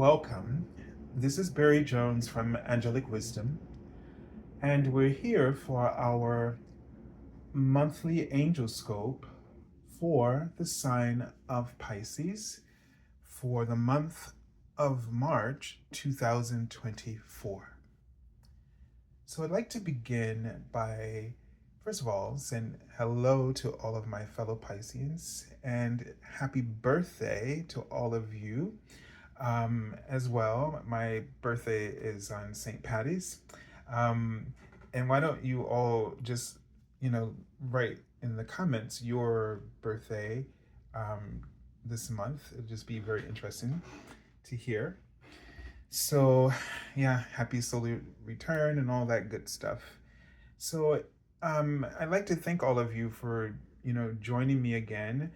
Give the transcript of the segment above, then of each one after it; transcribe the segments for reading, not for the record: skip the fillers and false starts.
Welcome. This is Barry Jones from Angelic Wisdom, and we're here for our monthly Angelscope for the sign of Pisces for the month of March 2024. So I'd like to begin by, first of all, saying hello to all of my fellow Pisceans and happy birthday to all of you. As well, my birthday is on St. Patty's. And why don't you all just, write in the comments your birthday this month? It'll just be very interesting to hear. So, yeah, happy solar return and all that good stuff. So, I'd like to thank all of you for, joining me again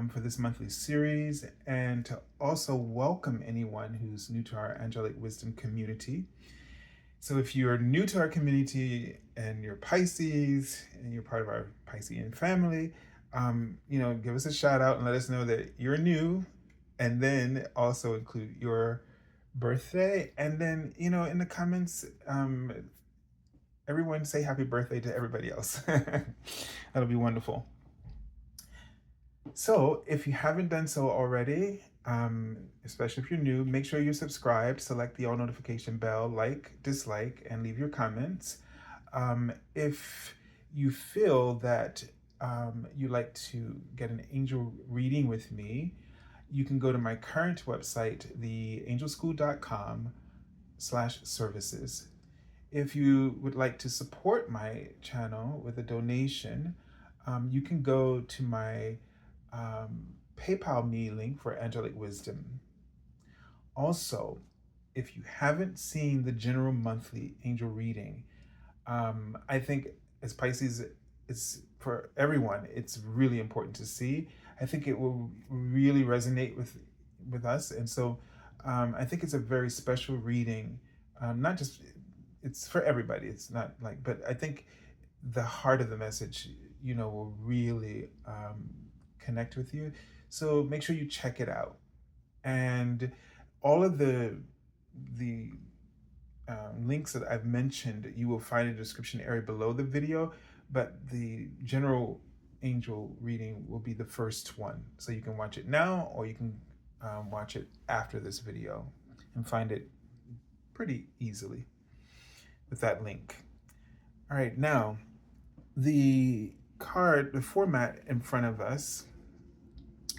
for this monthly series, and to also welcome anyone who's new to our Angelic Wisdom community. So if you're new to our community and you're Pisces and you're part of our Piscean family, give us a shout out and let us know that you're new, and then also include your birthday. And then, in the comments, everyone say happy birthday to everybody else. That'll be wonderful. So if you haven't done so already, especially if you're new, make sure you subscribe, select the all notification bell, like, dislike, and leave your comments. If you feel that you'd like to get an angel reading with me, you can go to my current website, theangelschool.com/services. If you would like to support my channel with a donation, you can go to my PayPal me link for Angelic Wisdom. Also, if you haven't seen the general monthly angel reading, I think as Pisces, it's for everyone, it's really important to see. I think it will really resonate with us. And so I think it's a very special reading. Not just, it's for everybody. It's not like, but I think the heart of the message, will really connect with you. So make sure you check it out. And all of the links that I've mentioned, you will find in the description area below the video, but the general angel reading will be the first one. So you can watch it now, or you can watch it after this video and find it pretty easily with that link. All right, now the format in front of us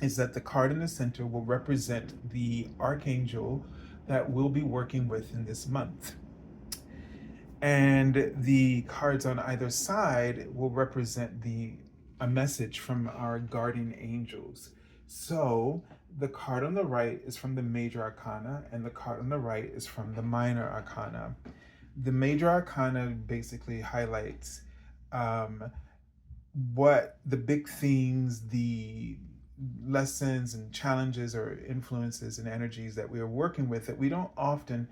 is that the card in the center will represent the archangel that we'll be working with in this month. And the cards on either side will represent a message from our guardian angels. So the card on the right is from the Major Arcana, and the card on the right is from the Minor Arcana. The Major Arcana basically highlights what the big themes, the lessons and challenges or influences and energies that we are working with that we don't often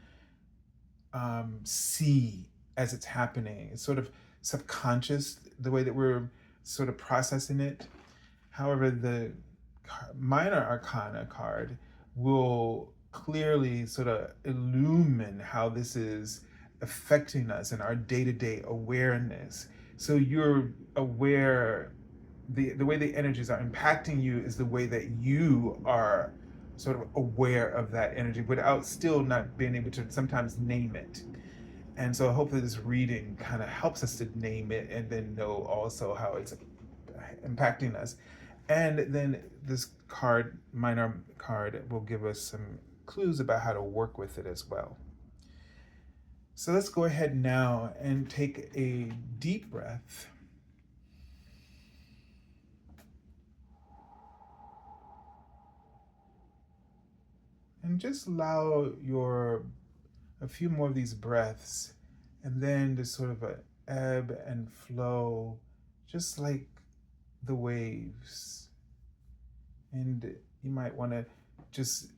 see as it's happening. It's sort of subconscious, the way that we're sort of processing it. However, the Minor Arcana card will clearly sort of illumine how this is affecting us in our day-to-day awareness. So you're aware, the way the energies are impacting you is the way that you are sort of aware of that energy without still not being able to sometimes name it. And so hopefully this reading kind of helps us to name it and then know also how it's impacting us. And then this card, Minor card, will give us some clues about how to work with it as well. So let's go ahead now and take a deep breath. And just allow a few more of these breaths, and then just sort of an ebb and flow, just like the waves. And you might want to just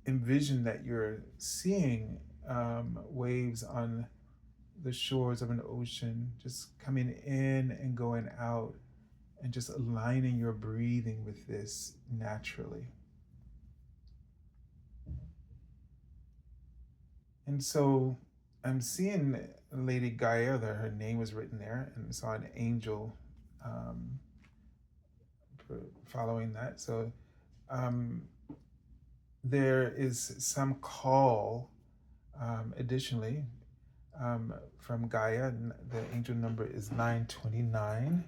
envision that you're seeing waves on the shores of an ocean, just coming in and going out, and just aligning your breathing with this naturally. And so I'm seeing Lady Gaia, that her name was written there, and I saw an angel um, following that. So um, there is some call, additionally, from Gaia. And the angel number is 929,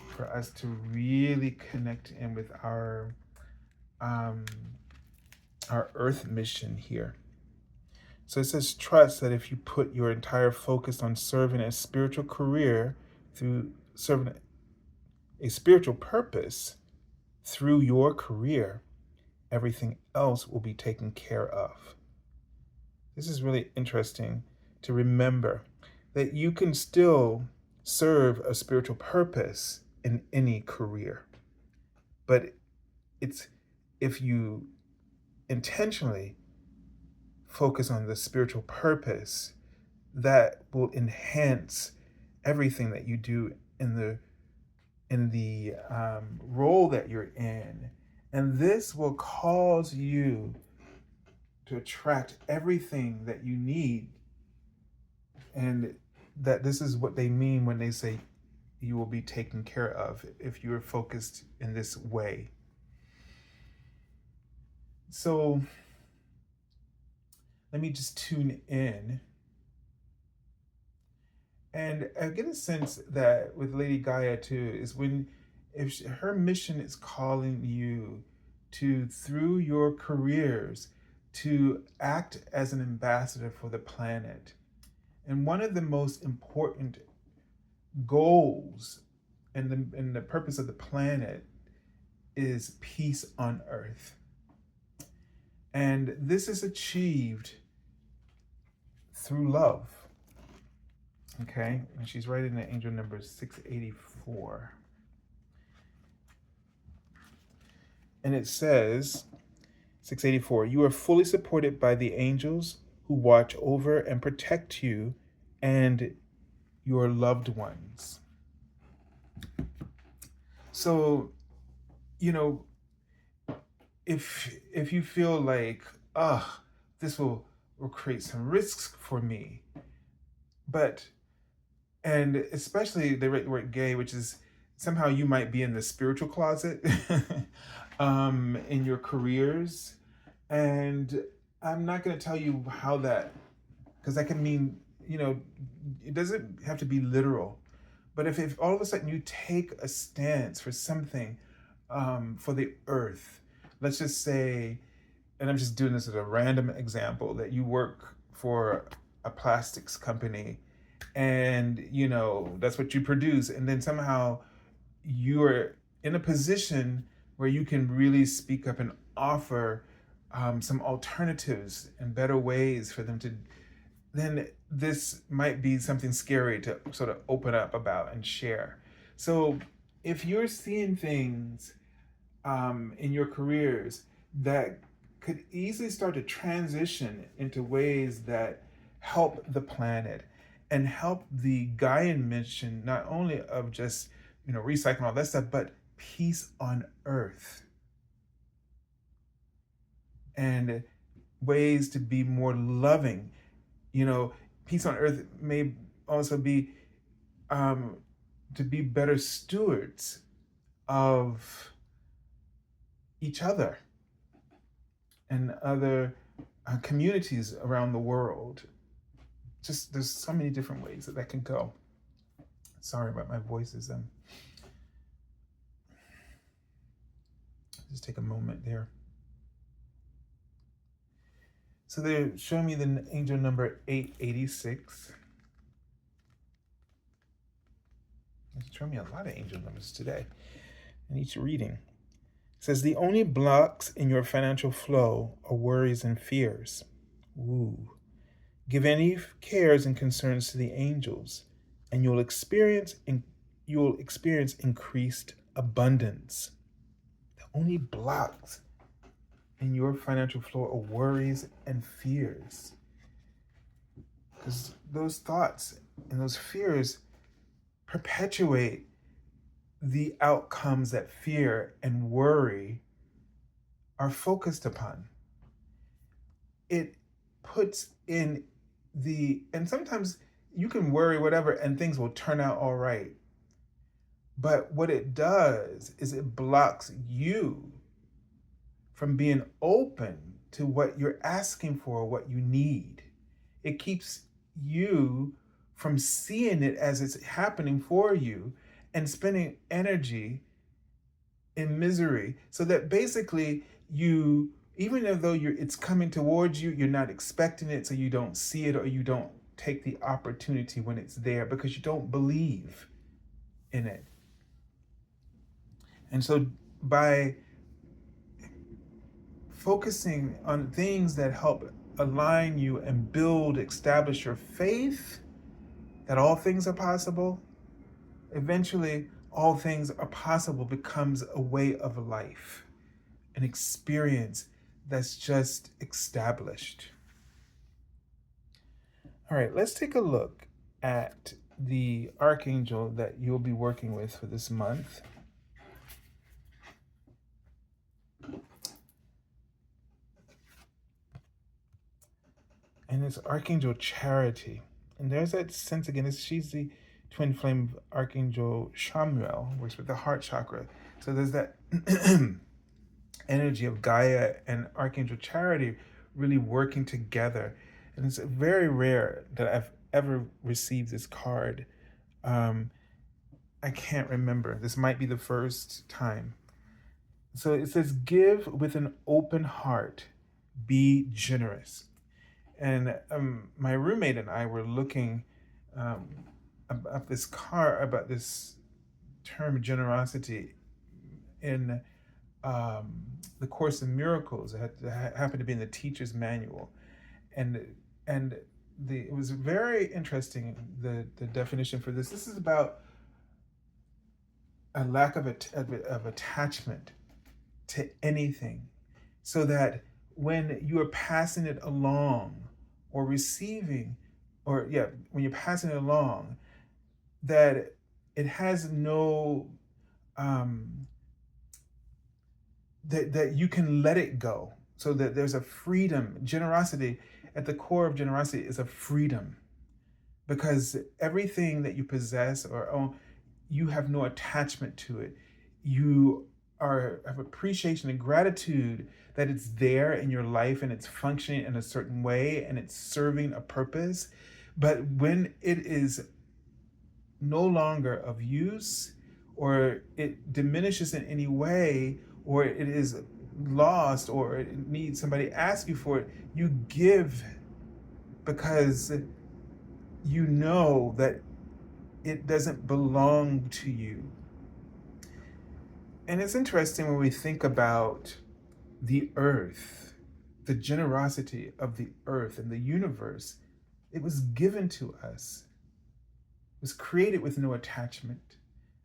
for us to really connect in with um, our Earth mission here. So it says, trust that if you put your entire focus on serving a spiritual career through serving a spiritual purpose through your career, everything else will be taken care of. This is really interesting to remember that you can still serve a spiritual purpose in any career. But it's if you intentionally focus on the spiritual purpose, that will enhance everything that you do in the role that you're in, and this will cause you to attract everything that you need. And that this is what they mean when they say you will be taken care of if you're focused in this way. So let me just tune in. And I get a sense that with Lady Gaia too, is when if her mission is calling you to, through your careers, to act as an ambassador for the planet. And one of the most important goals and the purpose of the planet is peace on Earth. And this is achieved through love. Okay, and she's writing the angel number 684. And it says, 684, you are fully supported by the angels who watch over and protect you and your loved ones. So, if you feel like, this will create some risks for me, and especially they write the word gay, which is somehow you might be in the spiritual closet in your careers. And I'm not going to tell you how that, because that can mean, it doesn't have to be literal. But if all of a sudden you take a stance for something for the earth, let's just say, and I'm just doing this as a random example, that you work for a plastics company and that's what you produce, and then somehow you're in a position where you can really speak up and offer some alternatives and better ways for them to, then this might be something scary to sort of open up about and share. So if you're seeing things in your careers that could easily start to transition into ways that help the planet and help the Gaian mission, not only of just recycling all that stuff, but peace on Earth and ways to be more loving. Peace on Earth may also be to be better stewards of each other and other communities around the world. Just there's so many different ways that can go. Sorry about my voices. Just take a moment there. So they're showing me the angel number 886. They're showing me a lot of angel numbers today in each reading. It says, the only blocks in your financial flow are worries and fears. Ooh. Give any cares and concerns to the angels, and you'll experience increased abundance. The only blocks in your financial flow are worries and fears. Because those thoughts and those fears perpetuate the outcomes that fear and worry are focused upon. It puts in and sometimes you can worry whatever and things will turn out all right. But what it does is it blocks you from being open to what you're asking for, what you need. It keeps you from seeing it as it's happening for you and spending energy in misery, so that basically you, even though it's coming towards you, you're not expecting it, so you don't see it, or you don't take the opportunity when it's there because you don't believe in it. And so by focusing on things that help align you and establish your faith that all things are possible, eventually all things are possible becomes a way of life, an experience that's just established. All right, let's take a look at the archangel that you'll be working with for this month. And it's Archangel Charity. And there's that sense again, she's the twin flame Archangel Chamuel, works with the heart chakra. So there's that energy of Gaia and Archangel Charity really working together. And it's very rare that I've ever received this card. I can't remember. This might be the first time. So it says, give with an open heart, be generous. And my roommate and I were looking about this term generosity in the Course in Miracles. It happened to be in the teacher's manual, and it was very interesting, the definition for this. This is about a lack of attachment to anything, so that when you are passing it along or receiving, when you're passing it along, that it has no, that you can let it go, so that there's a freedom. Generosity, at the core of generosity, is a freedom, because everything that you possess or own, you have no attachment to it. You have appreciation and gratitude that it's there in your life and it's functioning in a certain way and it's serving a purpose. But when it is no longer of use, or it diminishes in any way, or it is lost, or it needs somebody to ask you for it, you give because you know that it doesn't belong to you. And it's interesting when we think about the earth, the generosity of the earth and the universe. It was given to us. It was created with no attachment.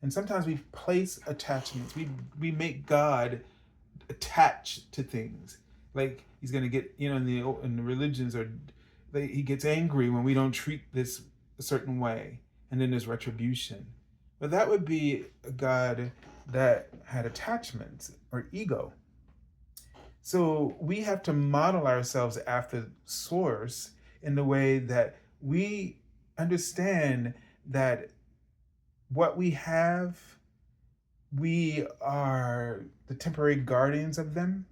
And sometimes we place attachments. We make God attached to things. Like he's going to get, in the religions, or he gets angry when we don't treat this a certain way. And then there's retribution. But that would be a God that had attachments or ego. So we have to model ourselves after Source in the way that we understand that what we have, we are the temporary guardians of them.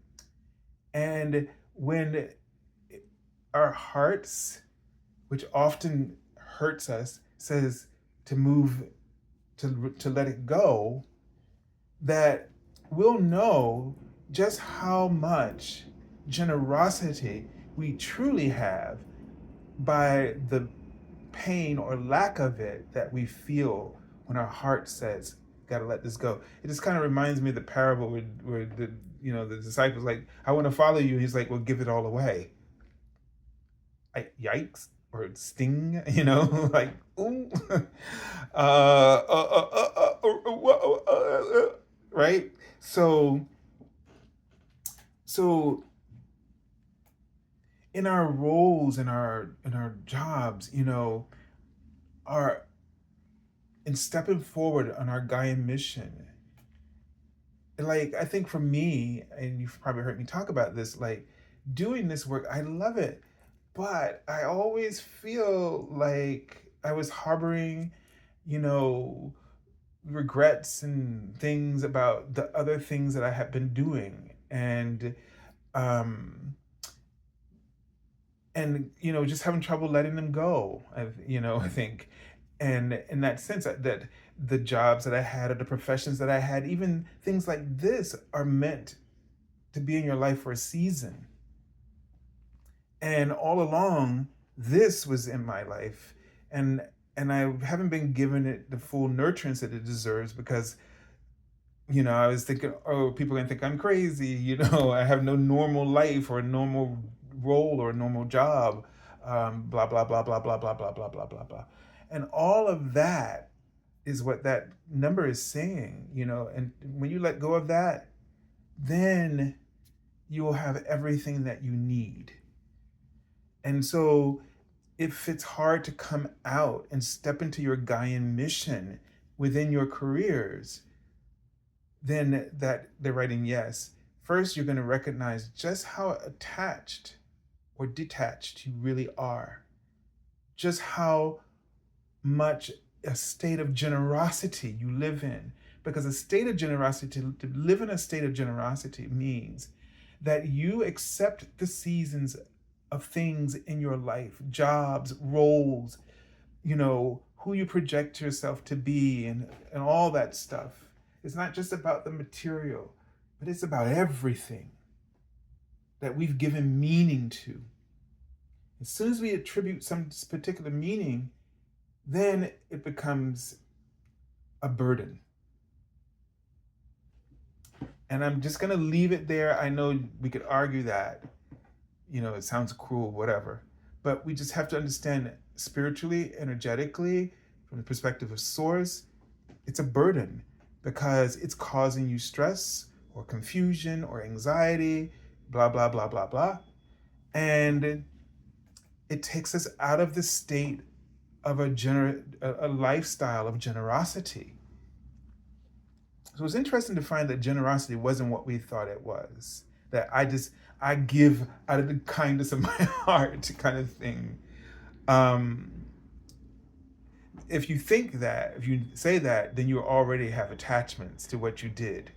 And when our hearts, which often hurts us, says to move, to let it go, that we'll know just how much generosity we truly have by the pain or lack of it that we feel when our heart says, gotta let this go. It just kind of reminds me of the parable where the disciples like, I want to follow you. He's like, well, give it all away. Yikes. Or sting, like, ooh. Right? So in our roles, in our jobs, in stepping forward on our Gaia mission, like, I think for me, and you've probably heard me talk about this, like, doing this work, I love it. but I always feel like I was harboring, you know, regrets and things about the other things that I had been doing. Um, and just having trouble letting them go. I think, and in that sense, that the jobs that I had or the professions that I had, even things like this, are meant to be in your life for a season. And all along, this was in my life, and I haven't been given it the full nurturance that it deserves, because I was thinking, oh, people are gonna think I'm crazy. I have no normal life or a normal role or a normal job. Blah blah blah blah blah blah blah blah blah blah blah, and all of that is what that number is saying. And when you let go of that, then you will have everything that you need. And so, if it's hard to come out and step into your Gaian mission within your careers, then that they're writing yes. First, you're going to recognize just how attached or detached you really are, just how much a state of generosity you live in. Because a state of generosity, to live in a state of generosity, means that you accept the seasons of things in your life, jobs, roles, who you project yourself to be, and all that stuff. It's not just about the material, but it's about everything that we've given meaning to. As soon as we attribute some particular meaning, then it becomes a burden. And I'm just going to leave it there. I know we could argue that, it sounds cruel, whatever. But we just have to understand spiritually, energetically, from the perspective of Source, it's a burden, because it's causing you stress or confusion or anxiety, blah, blah, blah, blah, blah. And it takes us out of the state of a lifestyle of generosity. So it's interesting to find that generosity wasn't what we thought it was. That I give out of the kindness of my heart kind of thing. If you think that, if you say that, then you already have attachments to what you did.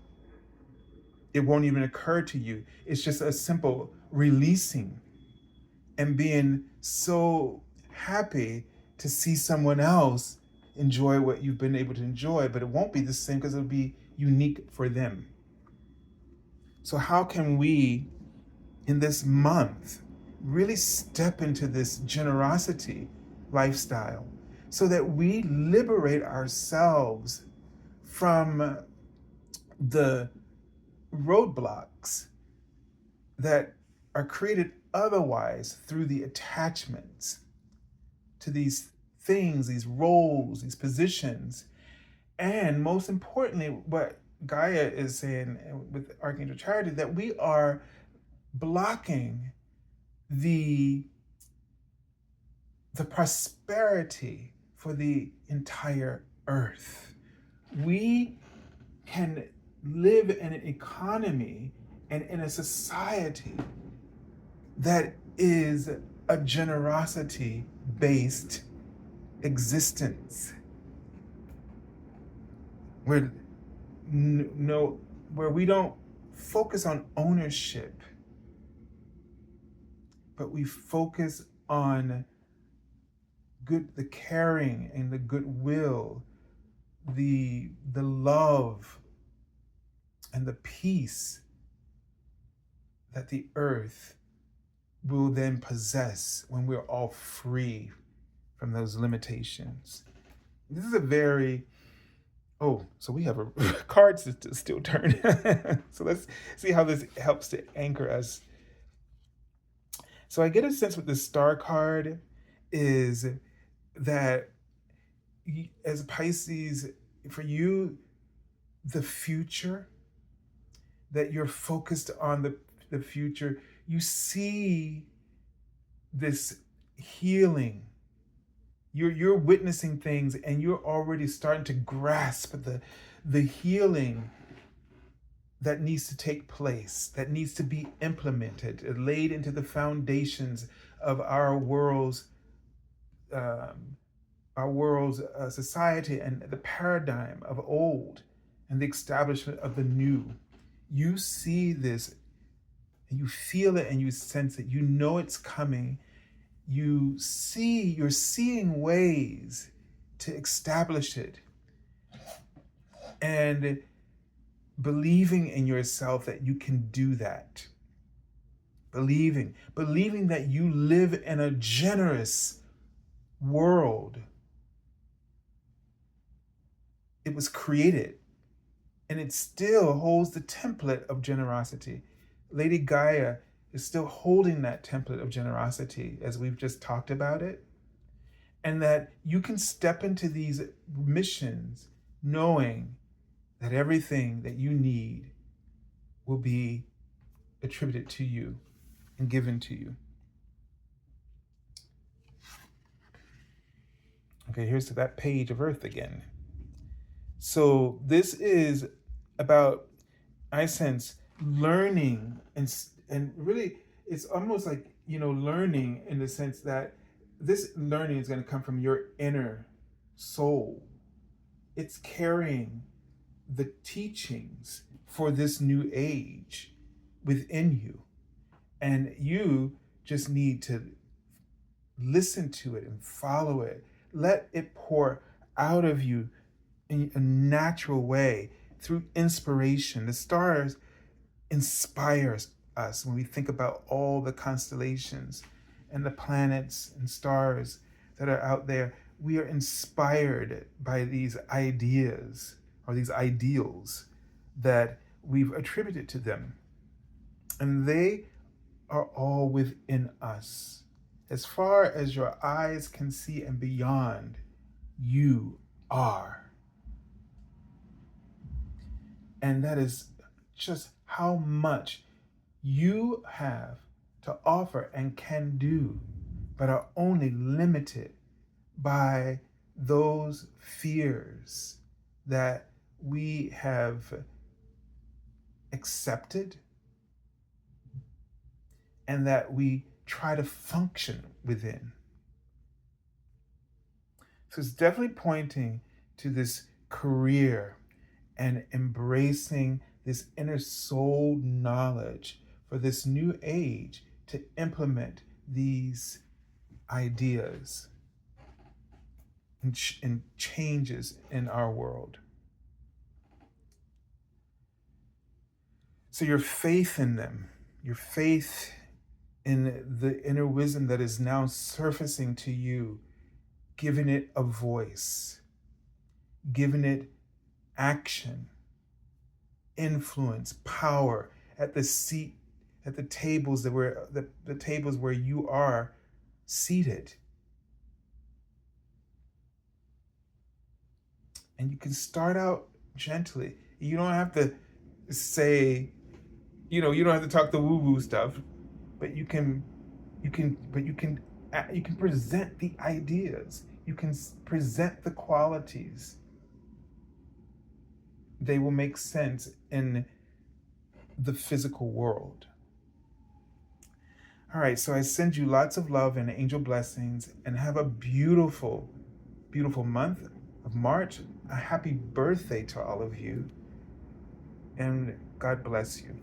It won't even occur to you. It's just a simple releasing and being so happy to see someone else enjoy what you've been able to enjoy, but it won't be the same because it'll be unique for them. So how can we, in this month, really step into this generosity lifestyle so that we liberate ourselves from the roadblocks that are created otherwise through the attachments to these things, these roles, these positions, and most importantly, what Gaia is saying with Archangel Charity, that we are blocking the prosperity for the entire earth. We can live in an economy and in a society that is a generosity-based existence, where we don't focus on ownership, but we focus on the caring and the goodwill, the love and the peace that the earth will then possess when we're all free from those limitations. This is a very so we have a cards to still turn. So let's see how this helps to anchor us. So I get a sense with the star card is that as Pisces, for you, the future, that you're focused on the future, you see this healing. You're witnessing things, and you're already starting to grasp the healing that needs to take place, that needs to be implemented, laid into the foundations of um, our world's society and the paradigm of old and the establishment of the new. You see this and you feel it and you sense it. You know it's coming. You're seeing ways to establish it and believing in yourself that you can do that. Believing that you live in a generous world. It was created and it still holds the template of generosity. Lady Gaia is still holding that template of generosity as we've just talked about it. And that you can step into these missions knowing that everything that you need will be attributed to you and given to you. Okay, here's that page of Earth again. So this is about, I sense, learning and really it's almost like, learning in the sense that this learning is going to come from your inner soul. It's carrying the teachings for this new age within you. And you just need to listen to it and follow it. Let it pour out of you in a natural way through inspiration. The stars inspires us when we think about all the constellations and the planets and stars that are out there. We are inspired by these ideas or these ideals that we've attributed to them. And they are all within us. As far as your eyes can see and beyond, you are. And that is just how much you have to offer and can do, but are only limited by those fears that we have accepted and that we try to function within. So it's definitely pointing to this career and embracing this inner soul knowledge for this new age to implement these ideas and changes in our world. So your faith in them, your faith in the inner wisdom that is now surfacing to you, giving it a voice, giving it action, influence, power at the seat, at the tables the tables where you are seated. And you can start out gently. You don't have to say, you don't have to talk the woo-woo stuff, but you can present the ideas. You can present the qualities. They will make sense in the physical world. All right, so I send you lots of love and angel blessings, and have a beautiful, beautiful month of March. A happy birthday to all of you, and God bless you.